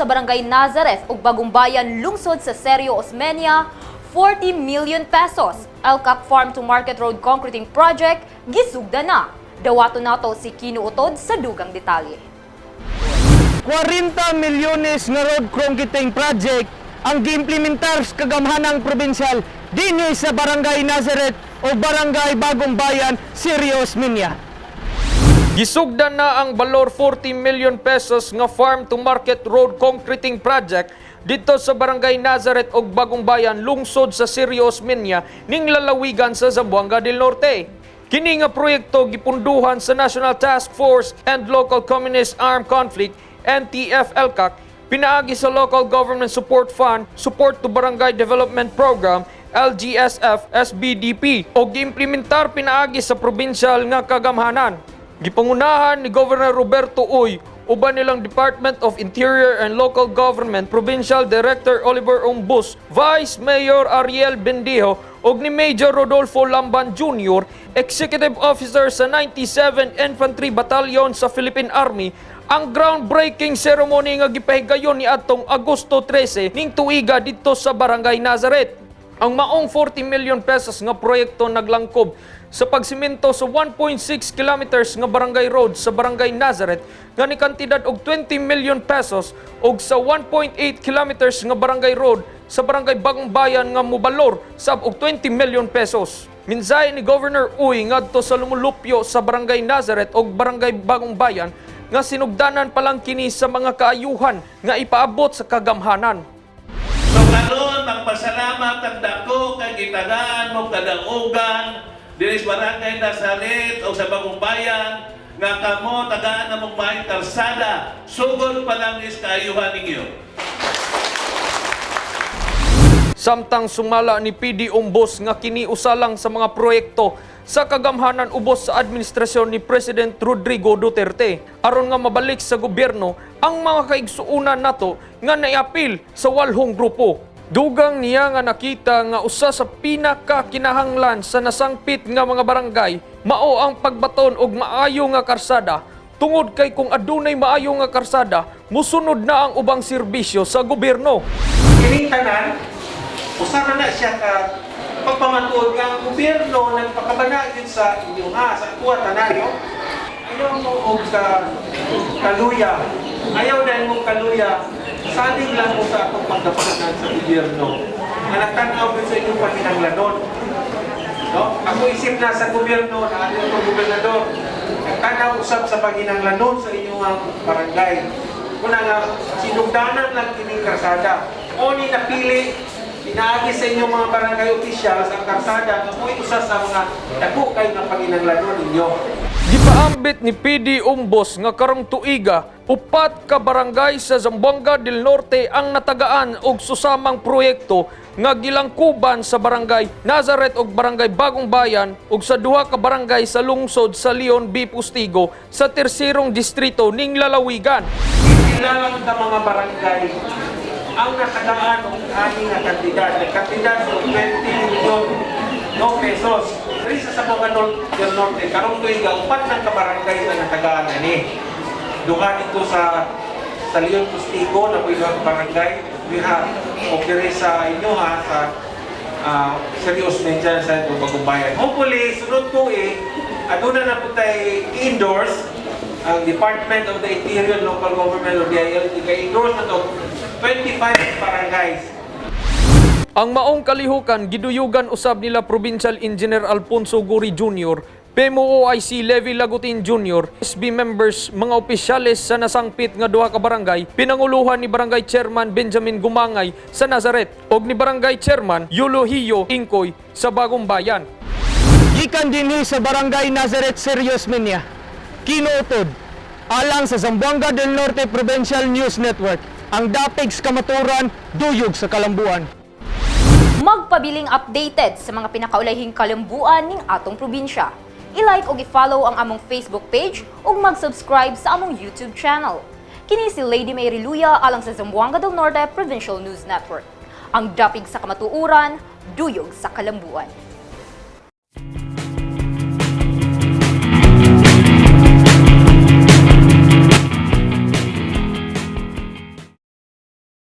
sa Barangay Nazareth ug Bagong Bayan lungsod sa Sergio Osmeña, 40 million pesos. Elcac Farm to Market Road Concreting Project gisugda na. Dawato nato si Kino Utod sa dugang detalye. 40 milyones nga road concreting project ang giimplementar sa kagamhanang probinsyal dinhi sa Barangay Nazareth o Barangay Bagong Bayan, Sergio Osmeña. Gisugdan na ang balor 40 million pesos nga farm to market road concreting project dito sa Barangay Nazareth ug Bagong Bayan lungsod sa Sergio Osmeña ning lalawigan sa Zamboanga del Norte. Kini nga proyekto gipunduhan sa National Task Force and Local Communist Armed Conflict NTF-ELCAC, pinaagi sa Local Government Support Fund, Support to Barangay Development Program LGSF SBDP o giimplementar pinaagi sa probinsyal nga kagamhanan. Gipangunahan ni Governor Roberto Uy, uban nilang Department of Interior and Local Government Provincial Director Oliver Umbus, Vice Mayor Ariel Bendijo ug ni Major Rodolfo Lamban Jr., Executive Officer sa 97 Infantry Battalion sa Philippine Army, ang groundbreaking ceremony nga gipahigayon ni atong Agosto 13 ning tuiga dito sa Barangay Nazareth. Ang maong 40 million pesos nga proyekto naglangkob sa pagsimento sa 1.6 kilometers nga barangay road sa Barangay Nazareth nga ni kantidad og 20 million pesos ug sa 1.8 kilometers nga barangay road sa Barangay Bagong Bayan nga mobalor sab og 20 million pesos. Minsay ni Governor Uy ngadto sa lumulupyo sa Barangay Nazareth ug Barangay Bagong Bayan nga sinugdanan pa lang kini sa mga kaayuhan nga ipaabot sa kagamhanan. So karon magpasalamat ang dako kay gitagaan mo kadaugan diri sa Barangay Nazareth o sa Bagong Bayan nga kamo tagaan na mong maayong kalsada sugod pa lang is kaayuhan ninyo. Samtang sumala ni PD Umbos nga kini usa lang sa mga proyekto sa kagamhanan ubos sa administrasyon ni President Rodrigo Duterte aron nga mabalik sa gobyerno ang mga kaigsuunan nato nga naiapil sa 8 grupo. Dugang niya nga nakita nga usa sa pinakakinahanglan sa nasangpit nga mga barangay mao ang pagbaton og maayo nga karsada tungod kay kung adunay maayo nga karsada musunod na ang ubang serbisyo sa gobyerno. Kining tanan usa na siya ka pagpamatuod nga ang gobyerno nagpakabanagin sa inyo sa tuwa tanan no. Ayaw mo og kaluya. Ayaw na mong kaluya. Saling lang mo sa atong pagdapatan sa gobyerno. Nga nagtanaw sa inyong pakinanglanon. No? Ako isip na sa gobyerno na ating itong gobernador. Nagtanaw usap sa pakinanglanon sa inyong barangay. Kuna nga, sinugdanan lang kining karsada. O ni napili, pinaagi sa inyong mga barangay officials ang karsada na mo isa sa mga dako kayo ng pakinanglanon ninyo. Gipaambit ni PD Umbos nga karong tuiga, 4 ka barangay sa Zamboanga del Norte ang natagaan og susamang proyekto nga gilangkuban sa Barangay Nazareth ug Barangay Bagong Bayan ug sa 2 ka barangay sa lungsod sa Leon B. Postigo sa terserong distrito ning lalawigan. Kailangan ng mga barangay ang nakadaan ng aning kandidat. Kandidat sa 20 milyon pesos. Dari sa Zamboanga del Norte, karong tuiga, 4 ng kabarangay na natagaan na ni. Duha dito sa Leon Postigo na po yung barangay. O kiri sa inyo sa Sergio Osmeña sa Bagong Bayan. Hopefully, sunod po aduna na po tayo i-endorse ang Department of the Interior and Local Government o DILG i-endorse na ito 25 barangays. Ang maong kalihukan giduyugan usab nila Provincial Engineer Alfonso Guri Jr., PMO OIC Levi Lagutin Jr., SB members, mga opisyales sa nasangpit nga 2 ka barangay, pinanguluhan ni Barangay Chairman Benjamin Gumangay sa Nazareth og ni Barangay Chairman Yulo Hiyo Ingkoy sa Bagong Bayan. Gikan dinhi sa Barangay Nazareth, Sergio Osmeña, Kino Utod, alang sa Zamboanga del Norte Provincial News Network, ang dapigs kamaturan duyog sa kalambuan. Magpabiling updated sa mga pinakaulayhing kalambuan ning atong probinsya. I-like o i-follow ang among Facebook page ug mag-subscribe sa among YouTube channel. Kini si Lady May Riluya alang sa Zamboanga del Norte Provincial News Network. Ang dapig sa kamatuuran, duyog sa kalambuan.